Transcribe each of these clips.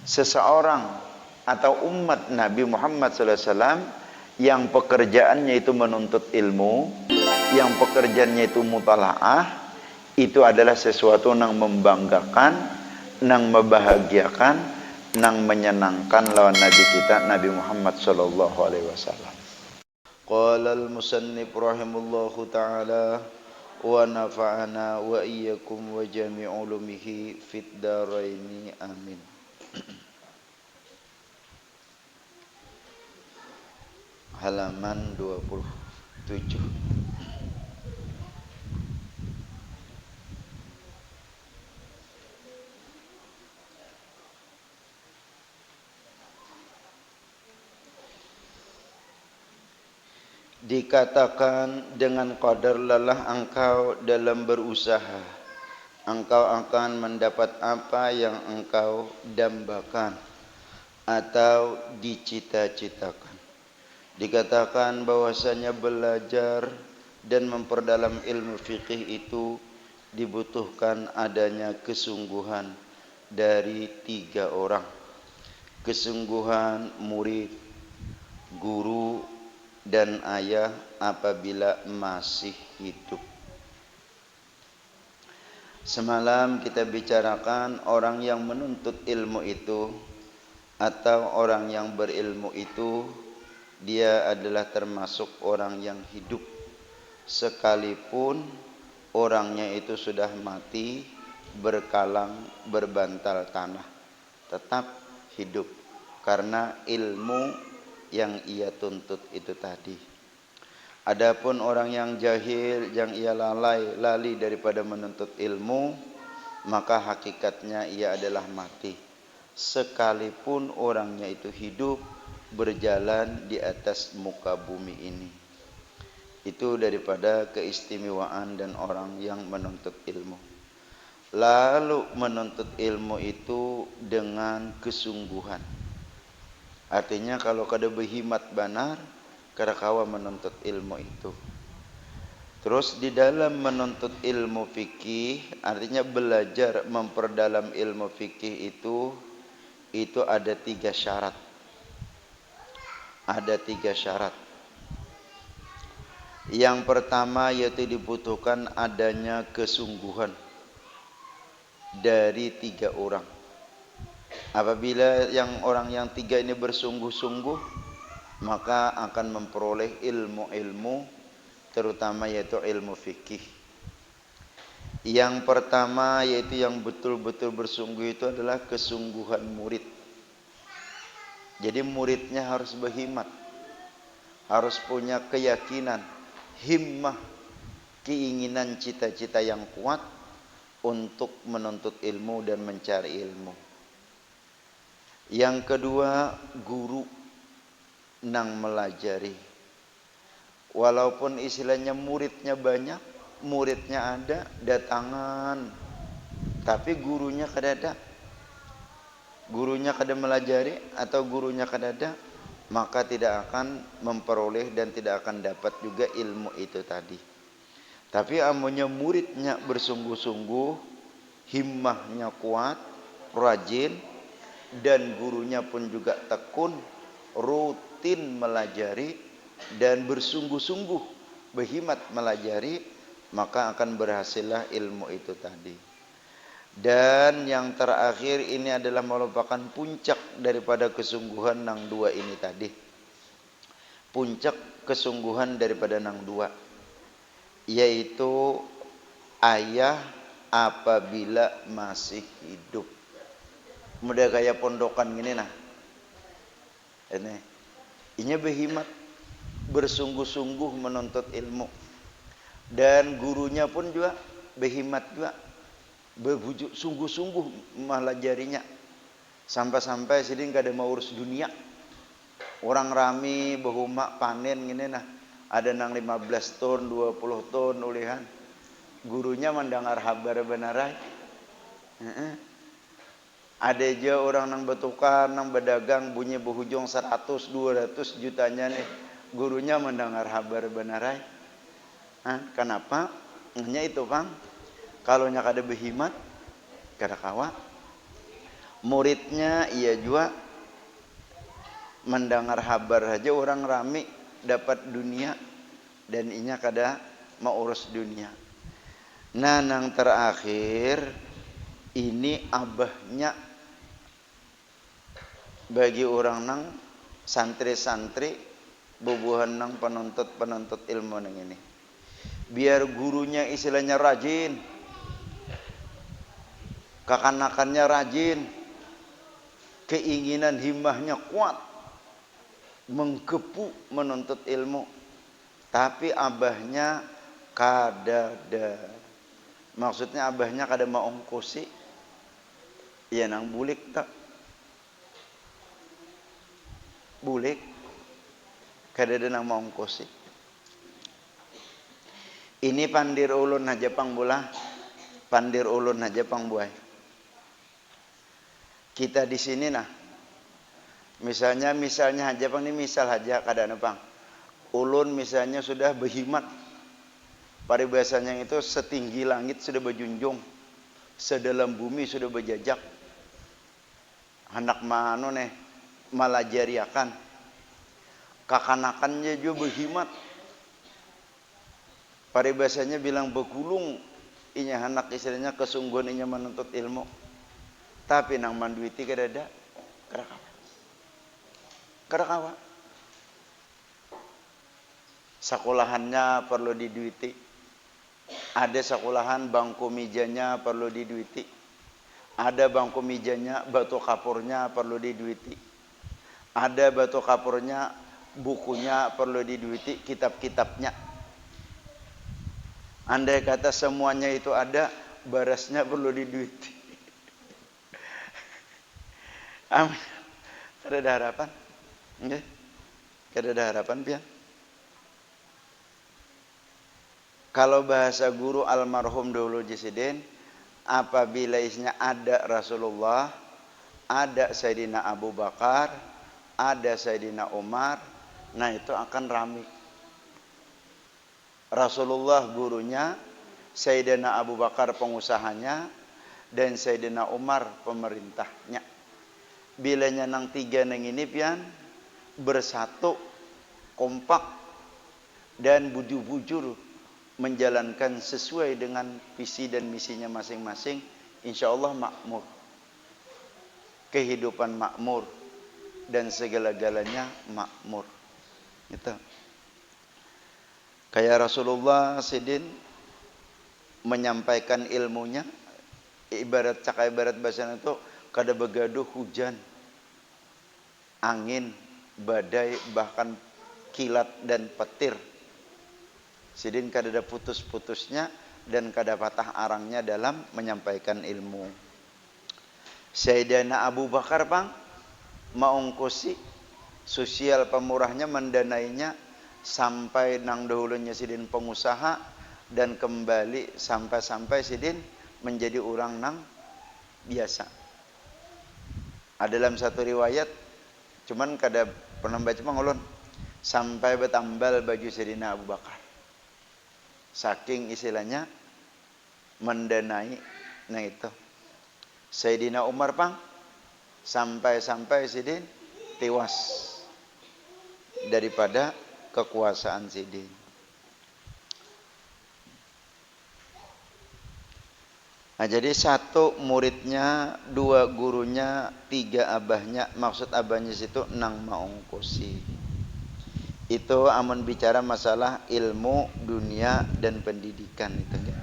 seseorang atau umat Nabi Muhammad SAW yang pekerjaannya itu menuntut ilmu, yang pekerjaannya itu mutalaah, itu adalah sesuatu yang membanggakan, yang membahagiakan, yang menyenangkan lawan Nabi kita Nabi Muhammad SAW. Qala al-musannif rahimahullahu ta'ala wa nafa'ana wa iyyakum wa jami' ulumihi fid dharaini amin. Halaman 27. Dikatakan dengan qadar lelah engkau dalam berusaha, engkau akan mendapat apa yang engkau dambakan atau dicita-citakan. Dikatakan bahwasanya belajar dan memperdalam ilmu fikih itu dibutuhkan adanya kesungguhan dari 3 orang. Kesungguhan murid, guru, dan ayah apabila masih hidup. Semalam kita bicarakan orang yang menuntut ilmu itu atau orang yang berilmu itu, dia adalah termasuk orang yang hidup sekalipun orangnya itu sudah mati, berkalang berbantal tanah, tetap hidup karena ilmu yang ia tuntut itu tadi. Adapun orang yang jahil, yang ia lali daripada menuntut ilmu, maka hakikatnya ia adalah mati sekalipun orangnya itu hidup berjalan di atas muka bumi ini. Itu daripada keistimewaan dan orang yang menuntut ilmu. Lalu menuntut ilmu itu dengan kesungguhan. Artinya kalau kada berhimat benar, kada kawa menuntut ilmu itu. Terus di dalam menuntut ilmu fikih, artinya belajar memperdalam ilmu fikih itu ada 3 syarat. Ada 3 syarat. Yang pertama yaitu dibutuhkan adanya kesungguhan dari 3 orang. Apabila orang yang 3 ini bersungguh-sungguh, maka akan memperoleh ilmu-ilmu terutama yaitu ilmu fikih. Yang pertama yaitu yang betul-betul bersungguh itu adalah kesungguhan murid. Jadi muridnya harus berhimat, harus punya keyakinan, himmah, keinginan, cita-cita yang kuat untuk menuntut ilmu dan mencari ilmu. Yang kedua, guru nang melajari. Walaupun istilahnya muridnya banyak, muridnya ada, datangan, tapi gurunya kada ada. Gurunya kada melajari atau gurunya kada ada, maka tidak akan memperoleh dan tidak akan dapat juga ilmu itu tadi. Tapi amunnya muridnya bersungguh-sungguh, himmahnya kuat, rajin, dan gurunya pun juga tekun, rutin melajari dan bersungguh-sungguh berhimat melajari, maka akan berhasillah ilmu itu tadi. Dan yang terakhir ini adalah merupakan puncak daripada kesungguhan nang 2 ini tadi. Puncak kesungguhan daripada nang 2, yaitu ayah apabila masih hidup. Mudah kayak pondokan gini nah. Ini berhimat, bersungguh-sungguh menuntut ilmu. Dan gurunya pun juga berhimat juga, berbujuk sungguh-sungguh melajarinya. Sampai-sampai sini enggak ada mau urus dunia. Orang rami berhumak panen gini nah. Ada nang 15 ton, 20 ton ulihan. Gurunya mendengar kabar benarai. Ada aja orang nang bertukar, nang berdagang bunyi berhujung 100-200 jutanya nih. Gurunya mendengar kabar benarai. Kenapa? Hanya itu bang. Kalau nya kada berhimat, kada kawa. Muridnya ia juga mendengar kabar saja orang rame dapat dunia dan inya kada mau urus dunia. Nah, nang terakhir ini abahnya bagi orang nang santri-santri bubuhan nang penuntut ilmu nang ini. Biar gurunya istilahnya rajin, kekanakannya rajin, keinginan himmahnya kuat, menggebu menuntut ilmu, tapi abahnya kadada. Maksudnya abahnya kada mau ongkosi, ya nang bulik tak, bulik, kadada nang mau ongkosi. Ini pandir ulun aja pang bola, pandir ulun aja pang buai. Kita di sini nah, misalnya aja pang ini misal aja kadang pang. Ulun misalnya sudah berhimat, paribasanya itu setinggi langit sudah berjunjung, sedalam bumi sudah berjajak. Anak mano nih malajariakan, kakanakannya juga berhimat. Paribasanya bilang begulung, inya anak istilahnya kesungguhan inya menuntut ilmu. Tapi nang manduiti kadada, kada kawa. Sekolahannya perlu diduiti. Ada sekolahan bangku mejanya perlu diduiti. Ada bangku mejanya, batu kapurnya perlu diduiti. Ada batu kapurnya, bukunya perlu diduiti, kitab-kitabnya. Andai kata semuanya itu ada, barasnya perlu diduiti. Amin. Kada ada harapan. Nggih. Kada ada harapan pian. Kalau bahasa guru almarhum dulu Jisidin, apabila isinya ada Rasulullah, ada Sayyidina Abu Bakar, ada Sayyidina Umar, nah itu akan rame. Rasulullah gurunya, Sayyidina Abu Bakar pengusahanya, dan Sayyidina Umar pemerintahnya. Bilanya nang tiga nang ini pian bersatu, kompak dan bujur-bujur menjalankan sesuai dengan visi dan misinya masing-masing, insya Allah makmur, kehidupan makmur dan segala-galanya makmur. Itu kayak Rasulullah Sidin menyampaikan ilmunya, ibarat bahasa itu kada begaduh hujan, angin, badai, bahkan kilat dan petir. Sidin kada ada putus-putusnya dan kada patah arangnya dalam menyampaikan ilmu. Sayyidina Abu Bakar bang maungkusi sosial pemurahnya, mendanainya sampai nang dahulunya Sidin pengusaha dan kembali sampai Sidin menjadi orang nang biasa. Ada dalam satu riwayat, cuman kada pernah baca mangolon, sampai bertambal baju Sayyidina Abu Bakar. Saking istilahnya mendanai, nah itu. Sayyidina Umar pang sampai Sidin tewas daripada kekuasaan Sidin. Nah, jadi satu muridnya, dua gurunya, tiga abahnya. Maksud abahnya situ nang maungkusi. Itu amun bicara masalah ilmu, dunia dan pendidikan itu ya.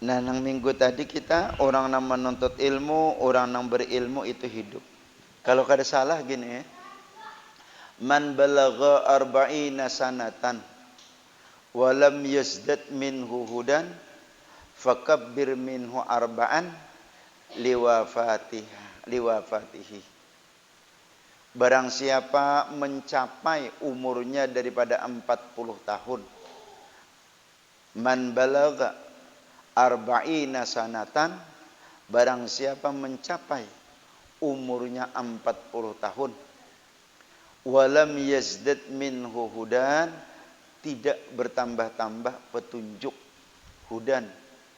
Nah, nang minggu tadi kita orang nang menuntut ilmu, orang nang berilmu itu hidup. Kalau kada salah gini ya. Man balagha arba'ina sanatan wa lam yazdad minhu hudan fakabbir minhu arba'an liwafatihi. Barang siapa mencapai umurnya daripada 40 tahun, man balagha arba'ina sanatan, barang siapa mencapai umurnya 40 tahun, walam yazdad minhu hudan, tidak bertambah-tambah petunjuk hudan,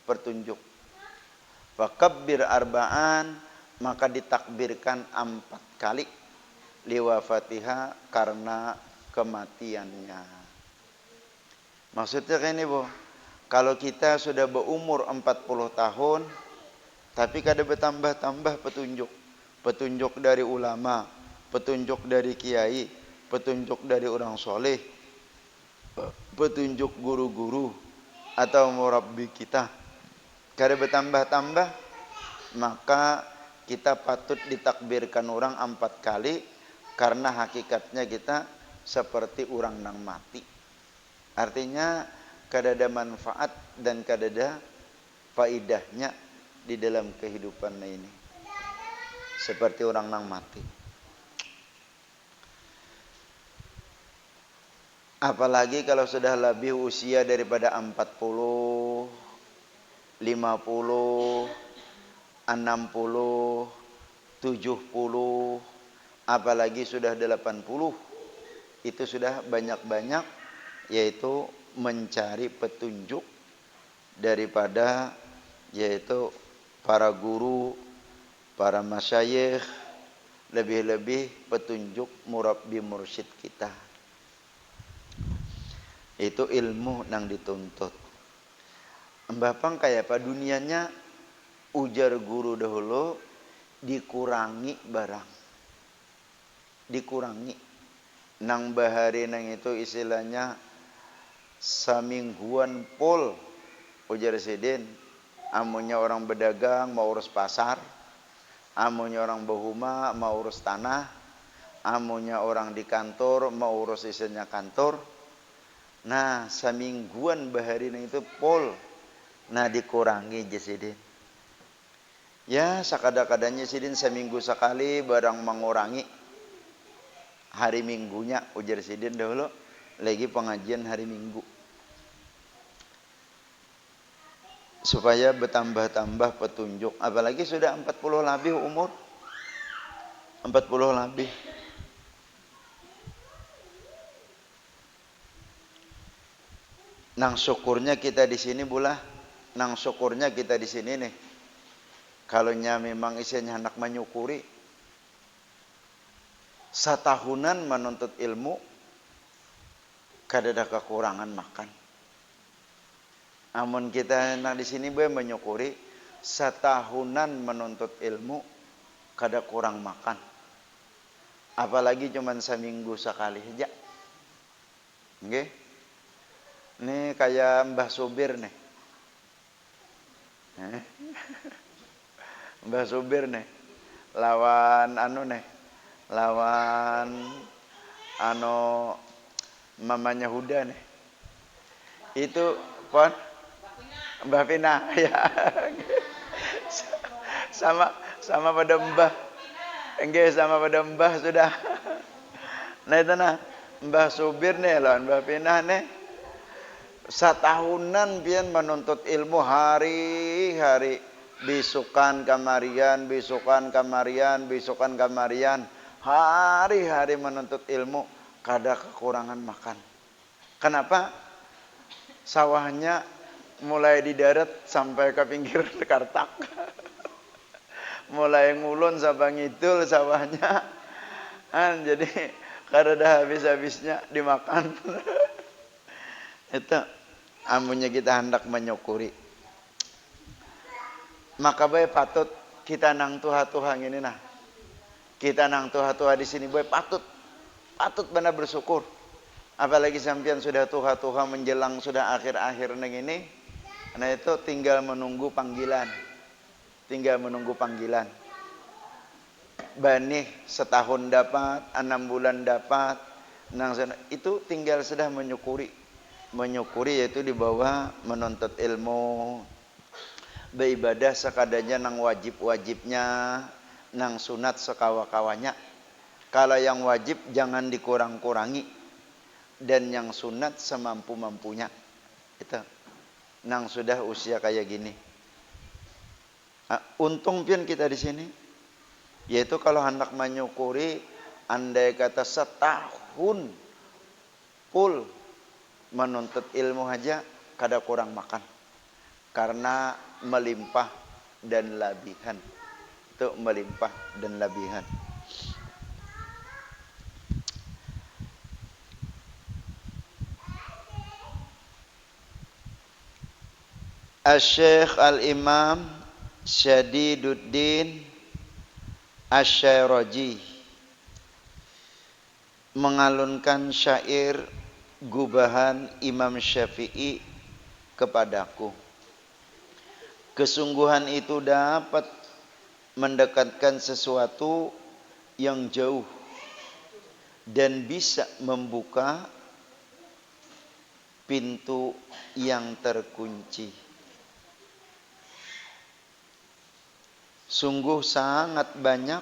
petunjuk. Fakabbir arba'an, maka ditakbirkan 4 kali liwafatiha, karena kematiannya. Maksudnya kayak ini, Bu. Kalau kita sudah berumur 40 tahun, tapi kada bertambah-tambah petunjuk. Petunjuk dari ulama, petunjuk dari kiai, petunjuk dari orang soleh, petunjuk guru-guru atau murabbi kita, kada bertambah-tambah, maka kita patut ditakbirkan orang 4 kali, karena hakikatnya kita seperti orang nang mati. Artinya kada ada manfaat dan kada ada faidahnya di dalam kehidupan ini, seperti orang nang mati. Apalagi kalau sudah lebih usia daripada 40, 50, 60, 70, apalagi sudah 80, itu sudah banyak-banyak, yaitu mencari petunjuk daripada yaitu para guru, para masyayikh, lebih-lebih petunjuk murabbi mursyid kita. Itu ilmu yang dituntut. Mbapang kayak apa dunianya, ujar guru dahulu, dikurangi barang. Dikurangi. Nang bahari nang itu istilahnya samingguan pol, ujar sidin. Amunnya orang berdagang mau urus pasar, amunnya orang berhuma mau urus tanah, amunnya orang di kantor mau urus isinya kantor. Nah, samingguan bahari nang itu pol. Nah, dikurangi jasidin. Ya, sakada-kadanya sidin seminggu sekali barang mengurangi hari minggunya, ujar sidin dahulu. Lagi pengajian hari minggu. Supaya bertambah-tambah petunjuk. Apalagi sudah 40 lebih umur. 40 lebih. Nang syukurnya kita di sini bulah. Nang syukurnya kita di sini nih. Kalau memang isinya anak menyukuri, setahunan menuntut ilmu, kada ada kekurangan makan. Amun kita nak di sini boleh menyukuri, setahunan menuntut ilmu, kada kurang makan. Apalagi cuman seminggu sekali aja. Oke? Ini kayak Mbah Subir nih. Mbah Subir nih. Lawan mamanya Huda nih. Itu pon Mbah Pina ya. sama pada Mbah. Enggak sama pada Mbah sudah. Nah itu nah Mbah Subir nih lawan Mbah Pina nih. Setahunan pian menuntut ilmu hari-hari. Bisukan kamarian, hari-hari menuntut ilmu, kada kekurangan makan. Kenapa? Sawahnya mulai di darat sampai ke pinggir Kartak. Mulai ngulon sampai ngidul sawahnya. Jadi kada ada habis-habisnya dimakan. Itu amunnya kita hendak menyukuri. Maka bae patut kita nang tuha-tuha ngini nah. Kita nang tuha-tuha di sini bae patut benar bersyukur. Apalagi sampean sudah tuha-tuha menjelang sudah akhir-akhir nang ini. Nah itu tinggal menunggu panggilan. Banih setahun dapat, 6 bulan dapat, nang sana itu tinggal sudah menyukuri. Menyukuri yaitu di bawah menuntut ilmu. Beribadah sekadanya nang wajib-wajibnya, nang sunat sekawa-kawanya. Kalau yang wajib jangan dikurang-kurangi, dan yang sunat semampu-mampunya. Itu nang sudah usia kayak gini. Untung pian kita di sini, yaitu kalau hendak menyukuri, andai kata setahun full menuntut ilmu aja kada kurang makan. karena melimpah dan labihan. Itu melimpah dan labihan. Asy-Syaikh Al-Imam Syadiduddin Asy-Syairaji mengalunkan syair gubahan Imam Syafi'i kepadaku. Kesungguhan itu dapat mendekatkan sesuatu yang jauh dan bisa membuka pintu yang terkunci. Sungguh sangat banyak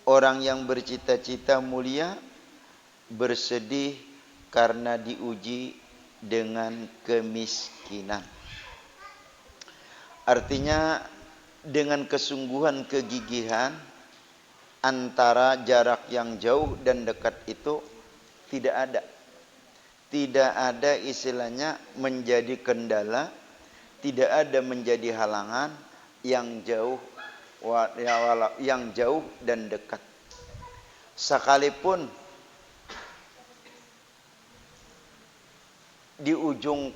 orang yang bercita-cita mulia bersedih karena diuji dengan kemiskinan. Artinya dengan kesungguhan kegigihan antara jarak yang jauh dan dekat itu tidak ada. Tidak ada istilahnya menjadi kendala, tidak ada menjadi halangan yang jauh dan dekat. Sekalipun di ujung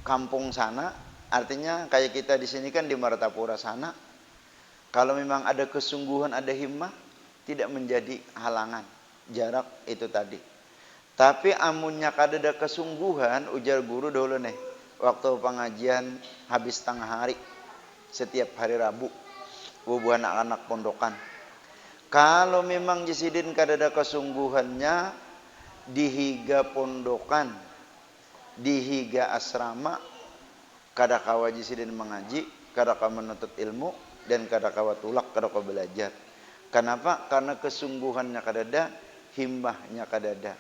kampung sana, artinya kayak kita di sini kan di Martapura sana, kalau memang ada kesungguhan, ada himmah, tidak menjadi halangan jarak itu tadi. Tapi amunnya kadada kesungguhan, ujar guru dulu nih, waktu pengajian habis setengah hari setiap hari Rabu, bubuh anak-anak pondokan. Kalau memang jisidin kadada kesungguhannya dihiga pondokan, dihiga asrama, kada kawa jisidin mengaji, kada kawa menuntut ilmu, dan kada kawa tulak, kada kawa belajar. Kenapa? Karena kesungguhannya kadada, himmahnya kadada.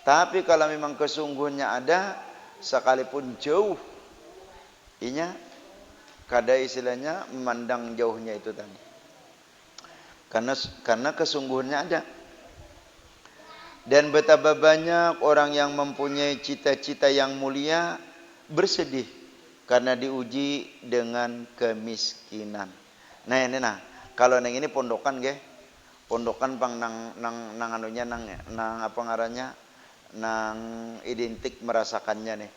Tapi kalau memang kesungguhannya ada, sekalipun jauh, inya kada istilahnya memandang jauhnya itu tadi. Karena kesungguhannya ada. Dan betapa banyak orang yang mempunyai cita-cita yang mulia bersedih karena diuji dengan kemiskinan. Nah ini kalau nang ini pondokan ge, pondokan pang nang anunya nang apa ngarannya, nang identik merasakannya nih.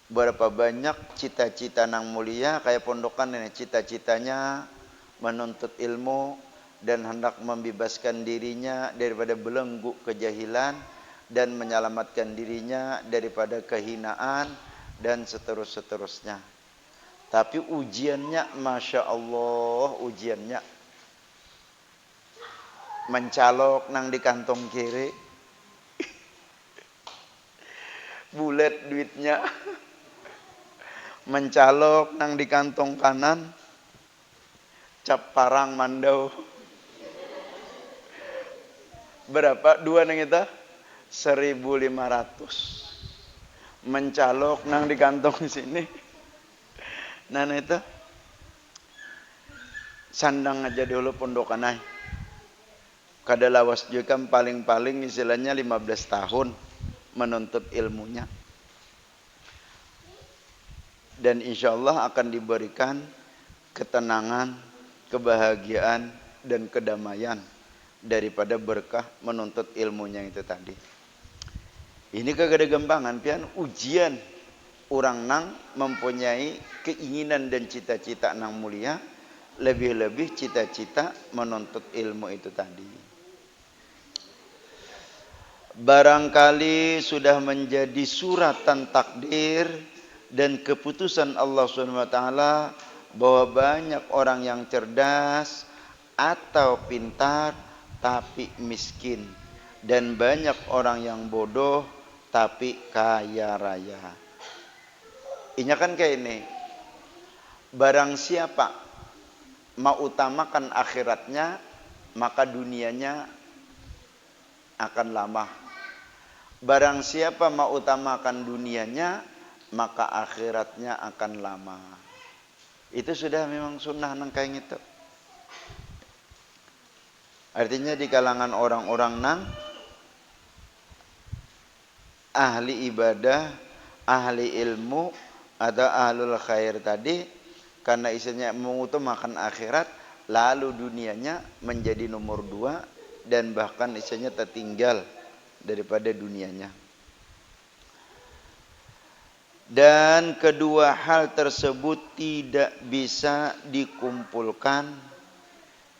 Berapa banyak cita-cita nang mulia kayak pondokan ini, cita-citanya menuntut ilmu dan hendak membebaskan dirinya daripada belenggu kejahilan dan menyelamatkan dirinya daripada kehinaan dan seterusnya. Tapi ujiannya, Masya Allah, ujiannya mencalok nang di kantong kiri, bulet duitnya, mencalok nang di kantong kanan, cap parang mandau. Berapa? Dua nang itu? 1.500. Mencalok nang di kantong sini. Nah itu sandang aja dulu pondokan ay. Kada lawas juga paling-paling istilahnya 15 tahun menuntut ilmunya. Dan insya Allah akan diberikan ketenangan, kebahagiaan, dan kedamaian daripada berkah menuntut ilmunya itu tadi. Ini kagada gempangan pian ujian orang nang mempunyai keinginan dan cita-cita nang mulia, lebih-lebih cita-cita menuntut ilmu itu tadi. Barangkali sudah menjadi suratan takdir dan keputusan Allah SWT bahwa banyak orang yang cerdas atau pintar tapi miskin, dan banyak orang yang bodoh tapi kaya raya. Inya kan kayak ini, barang siapa mau utamakan akhiratnya, maka dunianya akan lama. Barang siapa mau utamakan dunianya, maka akhiratnya akan lama. Itu sudah memang sunnah nang kayak gitu. Artinya di kalangan orang-orang nang ahli ibadah, ahli ilmu, atau ahlul khair tadi karena isinya mengutamakan akhirat, lalu dunianya menjadi nomor 2 dan bahkan isinya tertinggal daripada dunianya. Dan kedua hal tersebut tidak bisa dikumpulkan,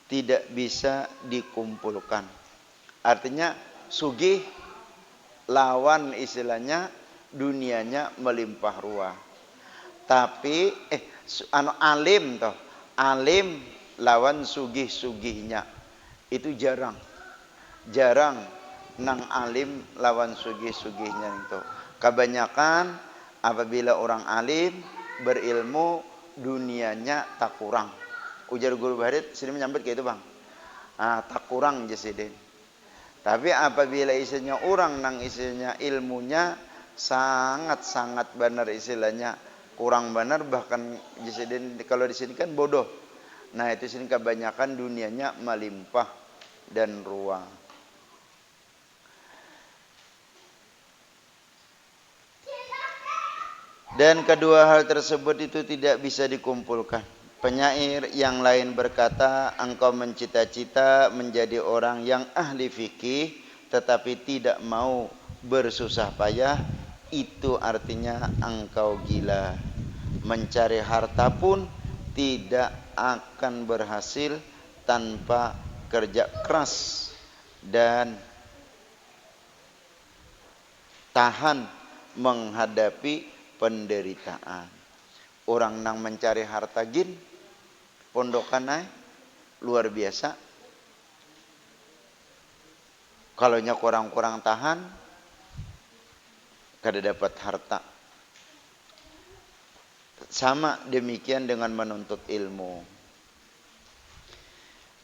tidak bisa dikumpulkan. Artinya sugih lawan istilahnya dunianya melimpah ruah. Tapi alim toh, alim lawan sugih-sugihnya itu jarang. Jarang nang alim lawan sugih-sugihnya itu. Kebanyakan apabila orang alim berilmu dunianya tak kurang. Ujar guru Barit sini menyambut kayak itu bang. Tak kurang jasidin. Tapi apabila isinya orang nang isinya ilmunya sangat-sangat benar istilahnya kurang benar, bahkan jasidin kalau di sini kan bodoh. Nah itu sini kebanyakan dunianya melimpah dan ruang. Dan kedua hal tersebut itu tidak bisa dikumpulkan. Penyair yang lain berkata, engkau mencita-cita menjadi orang yang ahli fikih tetapi tidak mau bersusah payah, itu artinya engkau gila. Mencari harta pun tidak akan berhasil tanpa kerja keras dan tahan menghadapi penderitaan. Orang nang mencari harta gin pondokan luar biasa. Kalau nya kurang-kurang tahan kada dapat harta. Sama demikian dengan menuntut ilmu.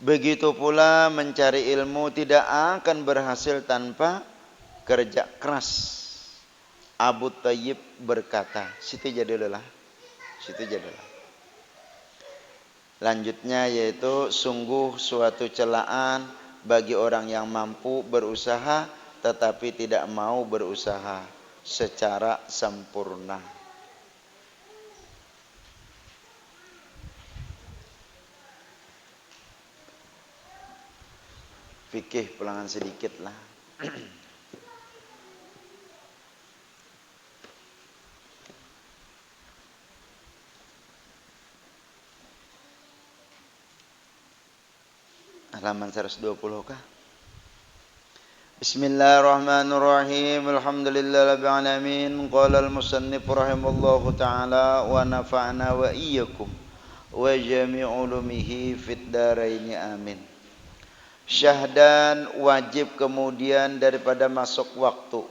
Begitu pula mencari ilmu tidak akan berhasil tanpa kerja keras. Abu Thayyib berkata, situ jadilah. Lanjutnya yaitu sungguh suatu celaan bagi orang yang mampu berusaha tetapi tidak mau berusaha secara sempurna. Fikih pulangan sedikit lah. Halaman 120 kah? Bismillahirrahmanirrahim. Alhamdulillahirabbil alamin. Qala al-musannif rahimallahu taala wa nafa'na wa iyyakum wa jami' ulumihi fid dharain amin. Syahdan wajib kemudian daripada masuk waktu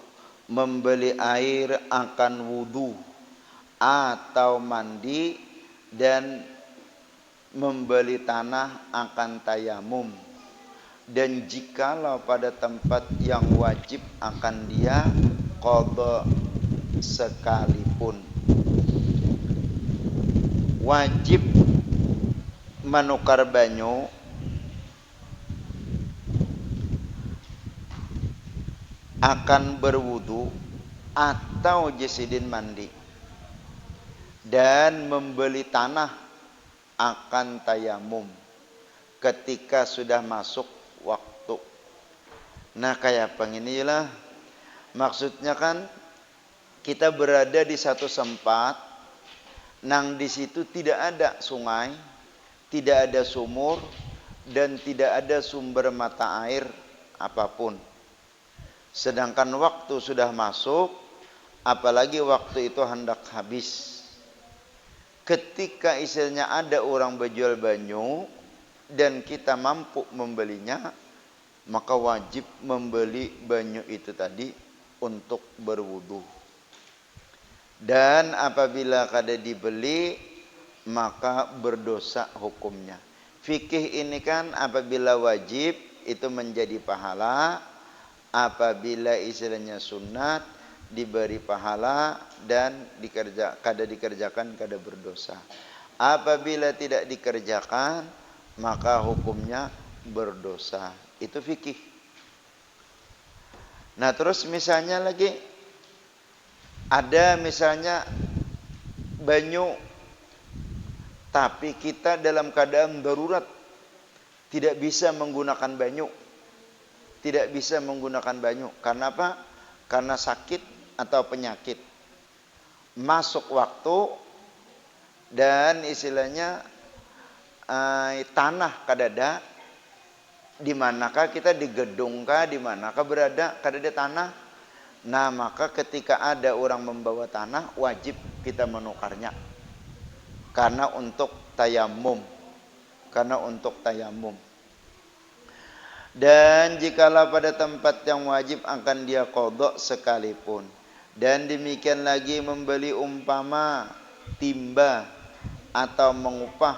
membeli air akan wudu atau mandi dan membeli tanah akan tayamum. Dan jikalau pada tempat yang wajib akan dia qadha sekalipun, wajib menukar banyu akan berwudu atau jasidin mandi dan membeli tanah akan tayamum ketika sudah masuk waktu. Nah kayak penginilah maksudnya kan kita berada di satu tempat nang di situ tidak ada sungai, tidak ada sumur dan tidak ada sumber mata air apapun. Sedangkan waktu sudah masuk, apalagi waktu itu hendak habis. Ketika istilahnya ada orang berjual banyu dan kita mampu membelinya, maka wajib membeli banyu itu tadi untuk berwudu. Dan apabila kada dibeli, maka berdosa hukumnya. Fikih ini kan apabila wajib itu menjadi pahala, apabila istilahnya sunat diberi pahala dan kada dikerjakan kada berdosa. Apabila tidak dikerjakan maka hukumnya berdosa. Itu fikih. Nah terus misalnya lagi ada misalnya banyu, tapi kita dalam keadaan darurat tidak bisa menggunakan banyu. Tidak bisa menggunakan banyu. Karena apa? Karena sakit atau penyakit. Masuk waktu dan istilahnya tanah kadada, di manakah kita di gedung kah, di manakah berada kadada tanah. Nah, maka ketika ada orang membawa tanah, wajib kita menukarnya. Karena untuk tayamum. Karena untuk tayamum. Dan jikalau pada tempat yang wajib akan dia qadha sekalipun. Dan demikian lagi membeli umpama timba atau mengupah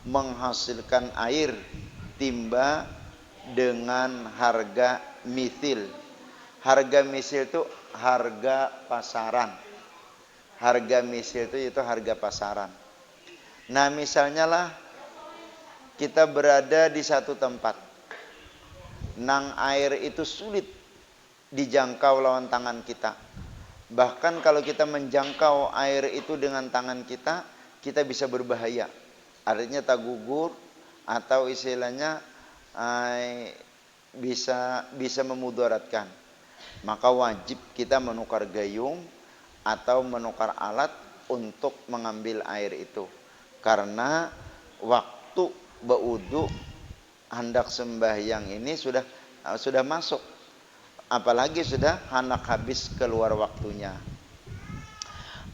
menghasilkan air timba dengan harga misil. Harga misil itu harga pasaran. Harga misil itu harga pasaran. Nah, misalnya lah kita berada di satu tempat, nang air itu sulit dijangkau lawan tangan kita. Bahkan kalau kita menjangkau air itu dengan tangan kita, kita bisa berbahaya. Artinya tak gugur atau istilahnya bisa memudaratkan. Maka wajib kita menukar gayung atau menukar alat untuk mengambil air itu. Karena waktu berwudu hendak sembahyang ini sudah masuk, apalagi sudah hendak habis keluar waktunya.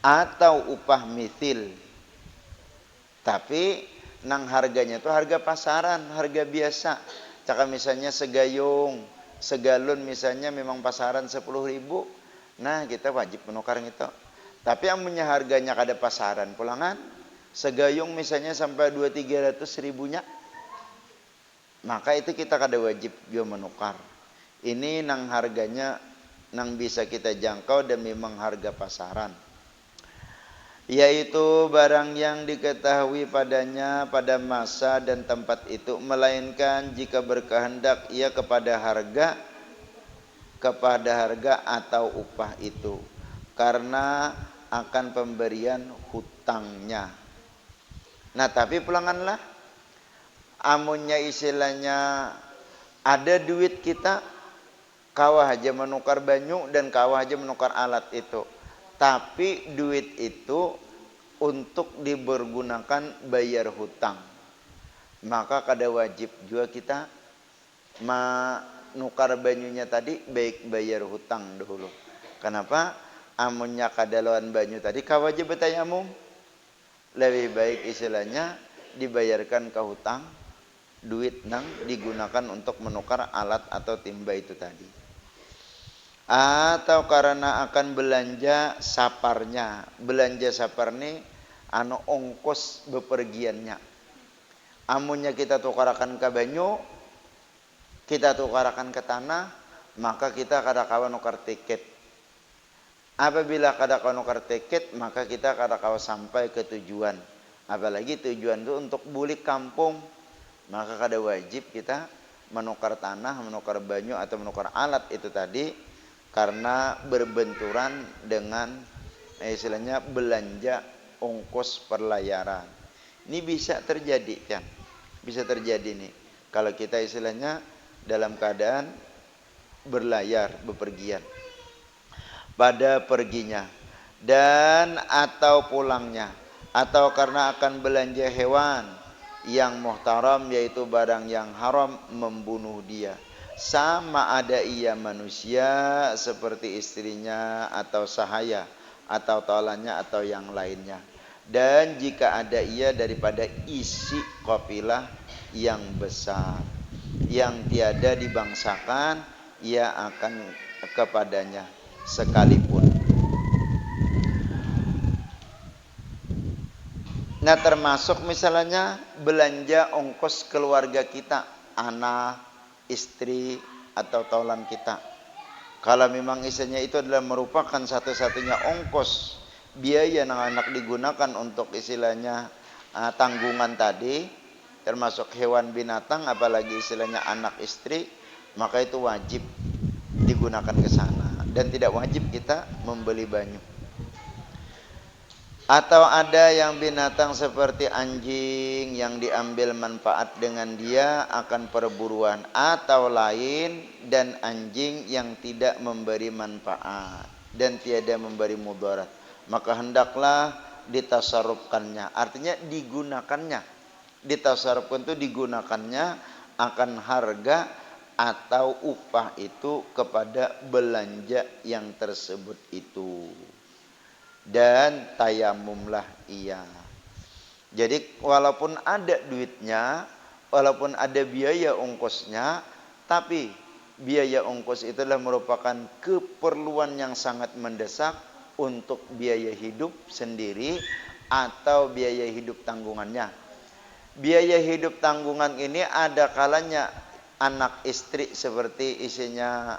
Atau upah mithil, tapi nang harganya itu harga pasaran, harga biasa. Cakap misalnya segayung, segalon misalnya memang pasaran 10.000. Nah, kita wajib menukar itu. Tapi yang punya harganya kada pasaran pulangan, segayung misalnya sampai 200-300 ribunya, maka itu kita kada wajib juga menukar. Ini nang harganya nang bisa kita jangkau dan memang harga pasaran. Yaitu barang yang diketahui padanya pada masa dan tempat itu, melainkan jika berkehendak ia kepada harga atau upah itu, karena akan pemberian hutangnya. Nah, tapi pulanganlah, amunnya istilahnya ada duit kita, kawah aja menukar banyu dan kawah aja menukar alat itu. Tapi duit itu untuk dipergunakan bayar hutang. Maka kada wajib juga kita menukar banyunya tadi baik bayar hutang dahulu. Kenapa? Amunnya kada lawan banyu tadi kawah aja betayamum. Lebih baik istilahnya dibayarkan ke hutang, duit nang digunakan untuk menukar alat atau timba itu tadi. Atau karena akan belanja saparnya. Belanja sapar ni ongkos bepergiannya. Amunnya kita tukarakan ke banyu, kita tukarakan ke tanah, maka kita kada kawa nukar tiket. Apabila kada kawa nukar tiket, maka kita kada kawa sampai ke tujuan. Apalagi tujuan itu untuk bulik kampung, maka kada wajib kita menukar tanah, menukar banyu atau menukar alat itu tadi, karena berbenturan dengan istilahnya belanja ongkos perlayaran. Ini bisa terjadi kan? Bisa terjadi nih kalau kita istilahnya dalam keadaan berlayar, bepergian pada perginya dan atau pulangnya, atau karena akan belanja hewan yang muhtaram, yaitu barang yang haram, membunuh dia. Sama ada ia manusia seperti istrinya atau sahaya atau tolannya atau yang lainnya. Dan jika ada ia daripada isi kafilah yang besar yang tiada dibangsakan, ia akan kepadanya sekalipun. Nah, termasuk misalnya belanja ongkos keluarga kita, anak, istri atau taulan kita. Kalau memang isinya itu adalah merupakan satu-satunya ongkos biaya yang anak digunakan untuk istilahnya tanggungan tadi, termasuk hewan binatang, apalagi istilahnya anak istri, maka itu wajib digunakan ke sana dan tidak wajib kita membeli banyu. Atau ada yang binatang seperti anjing yang diambil manfaat dengan dia akan perburuan, atau lain dan anjing yang tidak memberi manfaat dan tiada memberi mudarat, maka hendaklah ditasarrufkannya, artinya digunakannya. Ditasarrufkan itu digunakannya akan harga atau upah itu kepada belanja yang tersebut itu. Dan tayamumlah ia. Jadi walaupun ada duitnya, walaupun ada biaya ongkosnya, tapi biaya ongkos itulah merupakan keperluan yang sangat mendesak untuk biaya hidup sendiri atau biaya hidup tanggungannya. Biaya hidup tanggungan ini ada kalanya anak istri seperti isinya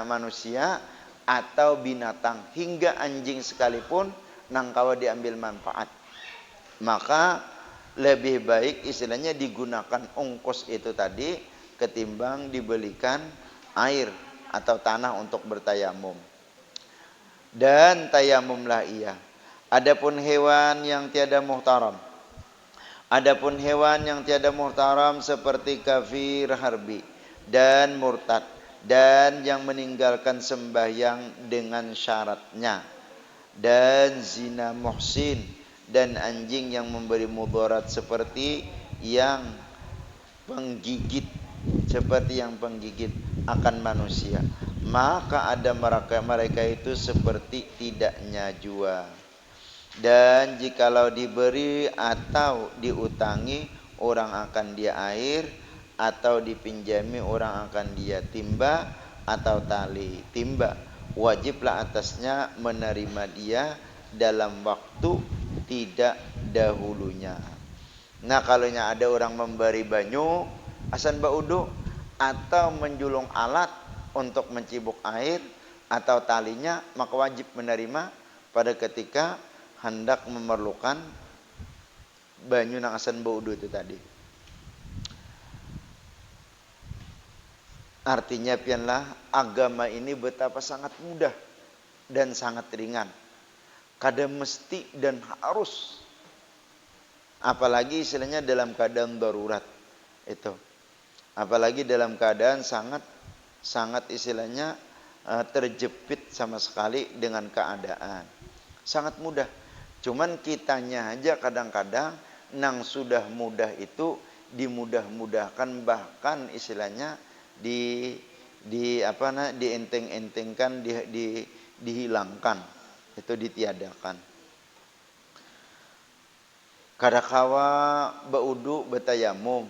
manusia atau binatang, hingga anjing sekalipun nangkawa diambil manfaat, maka lebih baik istilahnya digunakan ongkos itu tadi ketimbang dibelikan air atau tanah untuk bertayamum. Dan tayamumlah ia. Adapun hewan yang tiada muhtaram, adapun hewan yang tiada muhtaram seperti kafir harbi dan murtad dan yang meninggalkan sembahyang dengan syaratnya, dan zina muhsin dan anjing yang memberi mudarat seperti yang penggigit, seperti yang penggigit akan manusia, maka ada mereka itu seperti tidaknya jua. Dan jikalau diberi atau diutangi, orang akan dia air, atau dipinjami orang akan dia timba atau tali timba, wajiblah atasnya menerima dia dalam waktu tidak dahulunya. Nah, kalau ada orang memberi banyu asan baudu atau menjulung alat untuk mencibuk air atau talinya, maka wajib menerima pada ketika hendak memerlukan banyu nang asan baudu itu tadi. Artinya pianlah agama ini betapa sangat mudah dan sangat ringan. Kada mesti dan harus. Apalagi istilahnya dalam keadaan darurat itu. Apalagi dalam keadaan sangat istilahnya terjepit sama sekali dengan keadaan. Sangat mudah. Cuman kitanya aja kadang-kadang nang sudah mudah itu dimudah-mudahkan, bahkan istilahnya dienteng-entengkan, dihilangkan, itu ditiadakan. Kadakawa baudu betayamum,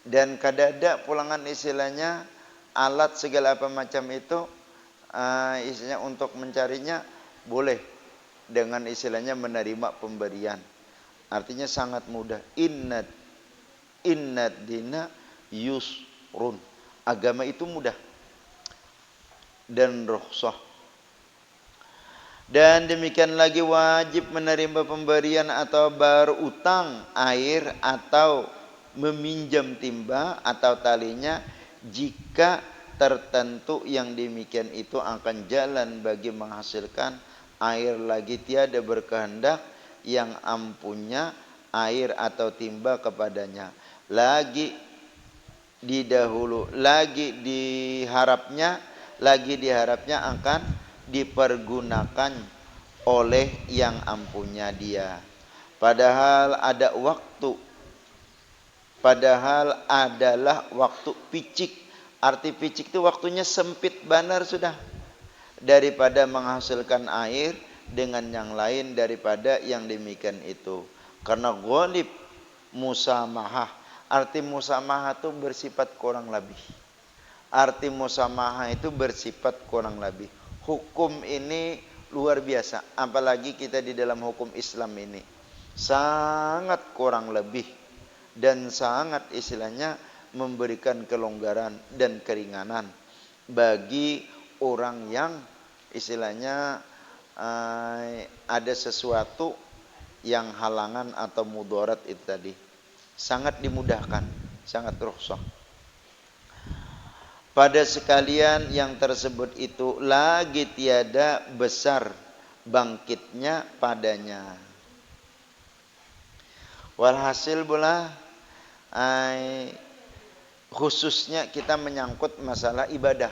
dan kadada pulangan istilahnya alat segala apa macam itu istilahnya untuk mencarinya boleh dengan istilahnya menerima pemberian. Artinya sangat mudah. Innad dina yusrun. Agama itu mudah dan rukhsah. Dan demikian lagi wajib menerima pemberian atau berutang air atau meminjam timba atau talinya jika tertentu yang demikian itu akan jalan bagi menghasilkan air, lagi tiada berkehendak yang ampunnya air atau timba kepadanya, lagi diharapnya akan dipergunakan oleh yang ampunya dia, padahal adalah waktu picik. Arti picik itu waktunya sempit benar sudah, daripada menghasilkan air dengan yang lain daripada yang demikian itu. Karena ghalib musamahah, arti musamahah itu bersifat kurang lebih. Arti musamahah itu bersifat kurang lebih. Hukum ini luar biasa, apalagi kita di dalam hukum Islam ini sangat kurang lebih dan sangat istilahnya memberikan kelonggaran dan keringanan bagi orang yang istilahnya ada sesuatu yang halangan atau mudarat itu tadi. Sangat dimudahkan, sangat rukhsah. Pada sekalian yang tersebut itu lagi tiada besar bangkitnya padanya. Walhasil pula khususnya kita menyangkut masalah ibadah.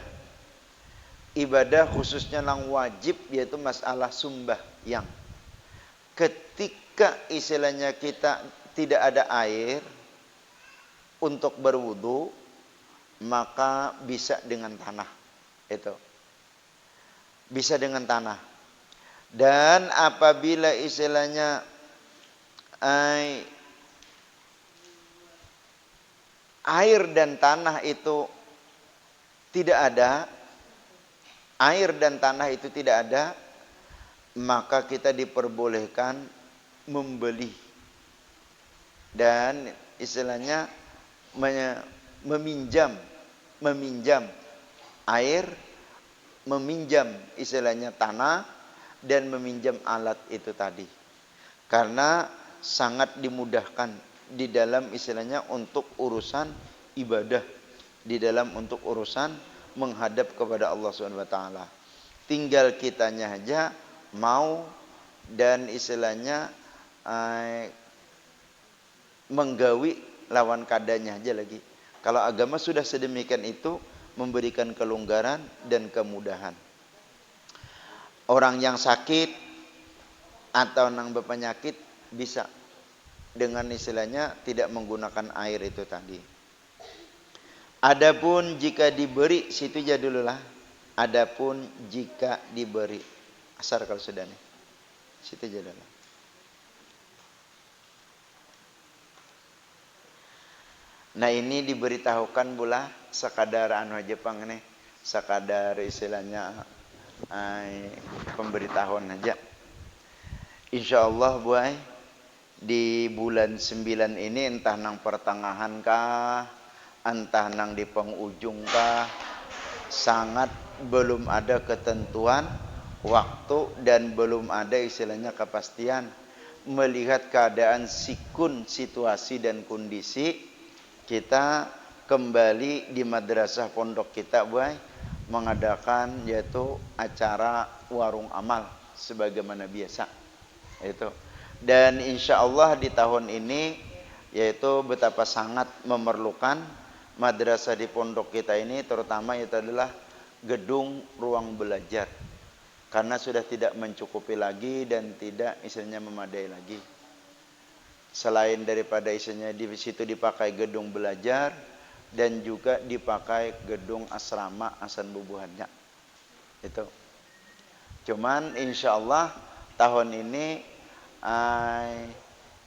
Ibadah khususnya yang wajib yaitu masalah sembahyang. Ketika istilahnya kita tidak ada air untuk berwudu, maka bisa dengan tanah. Itu. Bisa dengan tanah. Dan apabila istilahnya air dan tanah itu tidak ada, air dan tanah itu tidak ada, maka kita diperbolehkan membeli dan istilahnya meminjam air, meminjam istilahnya tanah dan meminjam alat itu tadi. Karena sangat dimudahkan di dalam istilahnya untuk urusan ibadah, di dalam untuk urusan menghadap kepada Allah Subhanahu wa taala. Tinggal kitanya aja mau dan istilahnya menggawi lawan kadanya aja lagi. Kalau agama sudah sedemikian itu memberikan kelonggaran dan kemudahan. Orang yang sakit atau nang berpenyakit bisa dengan istilahnya tidak menggunakan air itu tadi. Adapun jika diberi, situ aja dulu lah. Adapun jika diberi, asar kalau sudah nih, situ aja dulu. Nah ini diberitahukan pula sekadar anu Jepang nih, sekadar istilahnya pemberitahuan aja. Insyaallah buai di bulan 9 ini entah nang pertengahan kah, entah nang di penghujung kah, sangat belum ada ketentuan waktu dan belum ada istilahnya kepastian. Melihat keadaan sikun, situasi dan kondisi, kita kembali di madrasah pondok kita buai mengadakan yaitu acara warung amal sebagaimana biasa itu. Dan insya Allah di tahun ini yaitu betapa sangat memerlukan madrasah di pondok kita ini, terutama itu adalah gedung ruang belajar, karena sudah tidak mencukupi lagi dan tidak istilahnya memadai lagi. Selain daripada isinya di situ dipakai gedung belajar dan juga dipakai gedung asrama asan bubuhannya itu. Cuman insya Allah tahun ini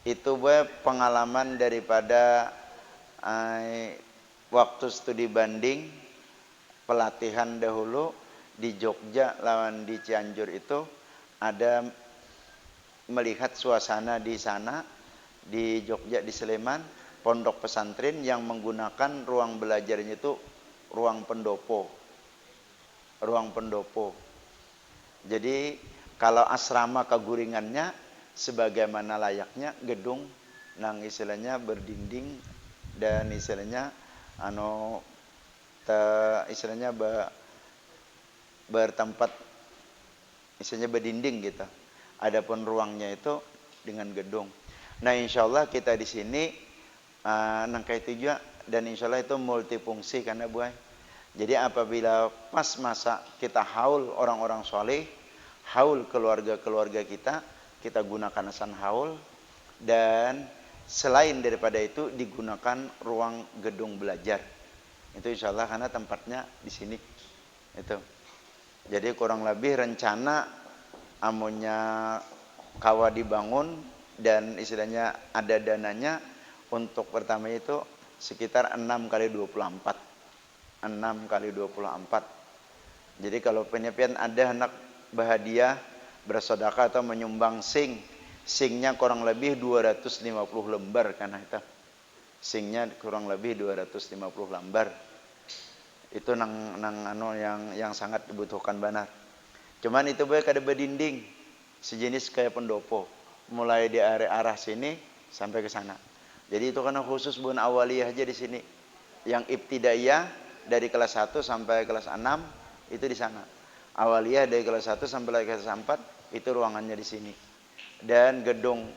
itu pengalaman daripada waktu studi banding pelatihan dahulu di Jogja lawan di Cianjur itu, ada melihat suasana di sana. Di Jogja, di Sleman, pondok pesantren yang menggunakan ruang belajarnya itu ruang pendopo. Ruang pendopo. Jadi kalau asrama keguringannya sebagaimana layaknya gedung nang istilahnya berdinding dan istilahnya istilahnya bertempat istilahnya berdinding gitu. Adapun ruangnya itu dengan gedung. Nah insyaallah kita di sini nangkai tujuan dan insyaallah itu multifungsi karena buai. Jadi apabila pas masa kita haul orang-orang soleh, haul keluarga-keluarga kita gunakan asan haul, dan selain daripada itu digunakan ruang gedung belajar. Itu insyaallah karena tempatnya di sini. Itu. Jadi kurang lebih rencana amunnya kawa dibangun dan istilahnya ada dananya untuk pertama itu sekitar 6 kali 24. 6 kali 24. Jadi kalau penyepian ada anak bahagia bersedekah atau menyumbang singnya kurang lebih 250 lembar karena itu. Singnya kurang lebih 250 lembar. Itu nang yang sangat dibutuhkan benar. Cuman itu bae kada berdinding sejenis kayak pendopo. Mulai di arah sini sampai ke sana. Jadi itu karena khusus bun awaliyah aja di sini. Yang ibtidaiyah dari kelas 1 sampai kelas 6 itu di sana. Awaliyah dari kelas 1 sampai kelas 4 itu ruangannya di sini. Dan gedung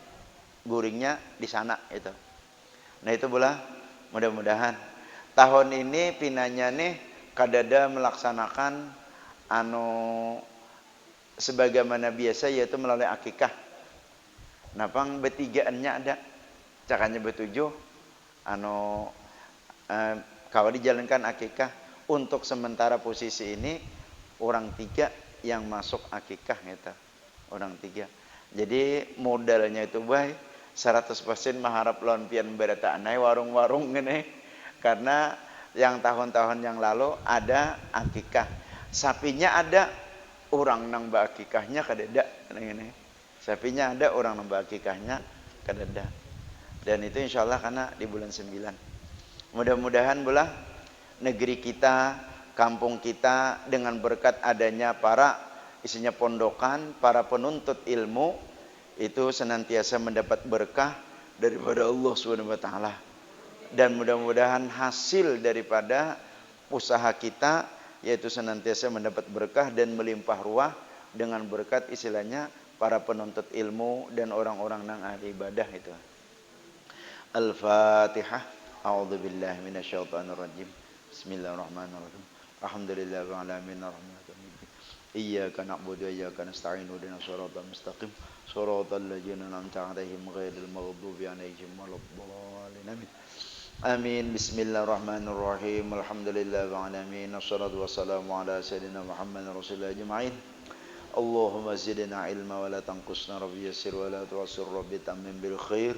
guringnya di sana itu. Nah itu bola, mudah-mudahan tahun ini pinanya nih kadada melaksanakan anu sebagaimana biasa yaitu melalui akikah. Napang betigaannya ada, cakanya betujuh anu kalau dijalankan akikah untuk sementara posisi ini orang 3 yang masuk akikah gitu. Orang 3. Jadi modalnya itu baik 100% mengharap lawan pian berata anai warung-warung gini. Karena yang tahun-tahun yang lalu ada akikah. Sapinya ada, orang nang akikahnya kadeda gini. Sapinya ada, orang nang akikahnya kadeda. Dan itu insyaallah karena di bulan 9. Mudah-mudahan bola negeri kita, kampung kita dengan berkat adanya para isinya pondokan, para penuntut ilmu itu senantiasa mendapat berkah daripada Allah Subhanahu wa taala. Dan mudah-mudahan hasil daripada usaha kita yaitu senantiasa mendapat berkah dan melimpah ruah dengan berkat istilahnya para penuntut ilmu dan orang-orang yang ahli ibadah itu. Al-Fatihah. A'udzubillahi minasyaitonir rajim. Bismillahirrahmanirrahim. Alhamdulillahirabbil alamin arrahmanirrahim. Iyyaka na'budu wa iyyaka nasta'in ihdinas siratal mustaqim. Shiratal ladzina an'amta 'alaihim ghairil maghdubi 'alaihim waladdallin. Amin. Amin. Bismillahirrahmanirrahim. Alhamdulillahirabbil alamin. Wassalatu wassalamu ala sayyidina Muhammadin rasulillah ajma'in. Allahumma zidna ilma wa la tanqusna rabbi yassir wa la tu'assir rabbi tamim bil khair.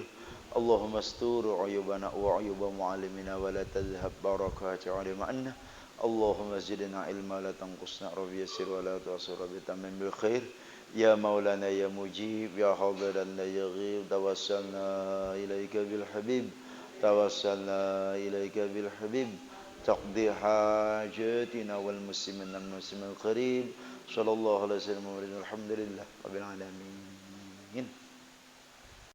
Allahumma astur uyubana wa uyuba mu'allimina wa la tadhhab barakati 'alimana. Allahumma zidna ilma la tanqusna rabbi yassir wa la tu'assir rabbi tamim bil khair. Ya maulana ya mujib ya hadiran la yaghib tawassalna ilaika bil habib tawassalna ilaika bil habib taqdi hajatina wal muslimin wal muslimin qarib sallallahu alaihi wasallam alhamdulillah rabbil alamin.